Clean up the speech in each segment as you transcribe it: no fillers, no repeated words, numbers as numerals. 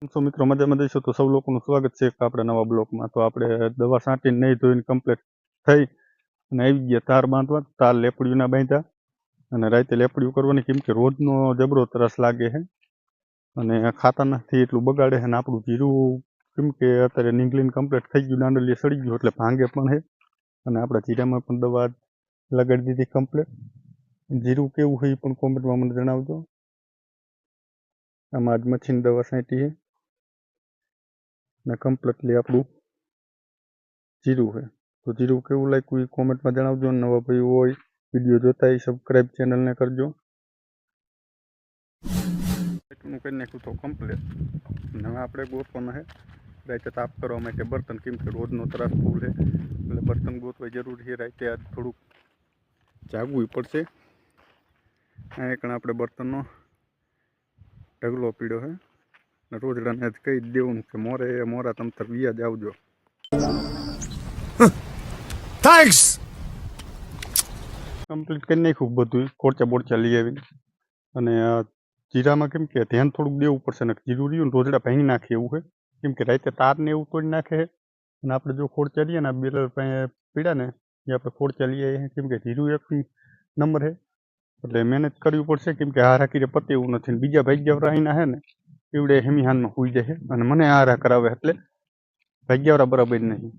તો મિત્રો મજામાં જઈશું તો સૌ લોકોનું સ્વાગત છે આપણે નવા બ્લોકમાં। તો આપણે દવા છાંટીને નહીં ધોઈને કમ્પ્લીટ થઈ અને આવી ગયા તાર બાંધવા। તાર લેપડીયું ના બાંધ્યા અને રાતે લેપડીયું કરવાની, કેમ કે રોજનો જબરો તરસ લાગે છે અને ખાતાનાથી એટલું બગાડે છે ને આપણું જીરું કેમ કે અત્યારે નીંગલીને કમ્પ્લીટ થઈ ગયું, દાંડલીએ સડી ગયું એટલે ભાંગે પણ છે અને આપણા જીરામાં પણ દવા લગાડી દીધી કમ્પ્લીટ। જીરું કેવું છે એ પણ કોમેન્ટમાં મને જણાવજો। આમાં આજ મચ્છીની દવા છાંટી છે ને કમ્પ્લીટલી આપણું જીરું છે। તો જીરું કેવું લાગ્યું એ કોમેન્ટમાં જણાવજો। નવા ભાઈ હોય વિડીયો જોતા એ સબસ્ક્રાઈબ ચેનલને કરજો। કરી નાખ્યું તો કમ્પ્લીટ અને હવે આપણે ગોતવાના છે રાતે તાપ કરવા માટે બર્તન, કેમ કે રોજનો ત્રાસ ફૂલ છે એટલે બર્તન ગોતવા જરૂરી છે। રાતે આજ થોડુંક જાગવું પડશે। આ એક આપણે બર્તનનો ઢગલો પીડ્યો છે ને રોજડાને જ કહી દેવું કે મોરા તમતર વ્યાજ આવજો। થેન્ક્સ કમ્પ્લીટ કરી નાખ્યું બધું, કોરચા બોરચા લઈ આવીને। અને જીરામાં કેમ કે ધ્યાન થોડુંક દેવું પડશે ને જીરું રહ્યું ને રોજડા ભાંગી નાખે એવું છે, કેમ કે રાતે તારને એવું તોડી નાખે અને આપણે જો ખોરચા લઈએ ને બેલર પીડા ને એ આપણે ખોરચા લઈ આવીએ, કેમ કે જીરું એક નંબર છે એટલે મહેનત કરવી પડશે, કેમ કે હારા કીરે પતે એવું નથી ને બીજા ભાગ્યાવરા અહીંના છે ને એવડે હેમિહાનમાં હોઈ જાય છે અને મને હારા કરાવે એટલે ભાગ્યાવરા બરાબર નહીં।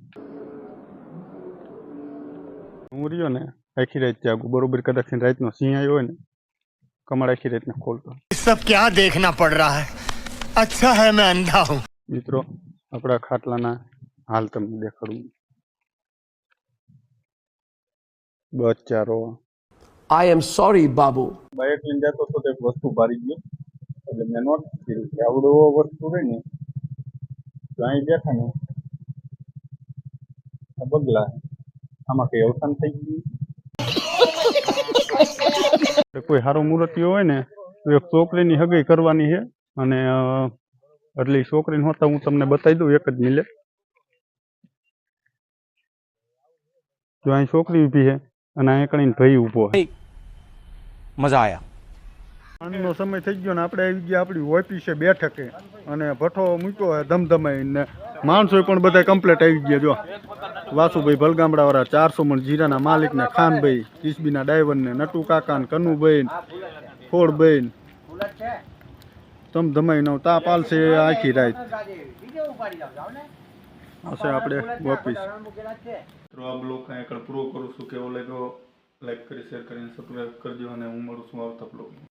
હું રહ્યો ને આખી રાત જાગું બરોબર, કદાચ રાતનો સિંહ આવ્યો હોય ને કમાડ આખી રાતને ખોલતો। सब क्या देखना पड़ रहा है, अच्छा है मैं अंधा हूँ। મિત્રો આપણા ખાટલાના હાલ તમને દેખાડું। બચારો I am sorry, Babu. Bike લઈને જતો તો એક વસ્તુ ભારી ગયો એટલે મેં નોટ કર્યું કે આવડો વસ્તુ હોય ને તો અહીં બેઠા ને બગલા આમાં કઈ અવસાન થઈ ગયું। કોઈ સારો મુહૂર્તિયો હોય ને તો એક છોકરીની હગાઈ કરવાની છે અને એટલે છોકરીને હોતા હું તમને બતાવી દઉં એક જ મિનિટ। જો અહીં છોકરી ઊભી છે અને અહીંયા કણીને ભાઈ ઊભો છે। मजा आया। સાંજનો સમય થઈ ગયો ને આપણે આવી ગયા આપણી ઓફિસે બેઠકે અને ભઠ્ઠો મૂક્યો હોય ધમધમાઈને, માણસો પણ બધા કમ્પ્લીટ આવી ગયા। જો વાસુભાઈ ભલગામડાવાળા 400 મણ જીરાના માલિકને, ખાનભાઈ કિસબીના ડાયવરને, નટુ કાકા ને, કનુભાઈ ખોડભાઈ ધમધમાઈને તાપ આલશે આખી રાત હશે આપણે ઓફિસ। તો આ બ્લોગ અહીં આગળ પૂરો કરું છું, કેવો લાગ્યો લાઈક કરી શેર કરીને સબસ્ક્રાઈબ કરજો અને હું મળું છું આવતા બ્લોગમાં।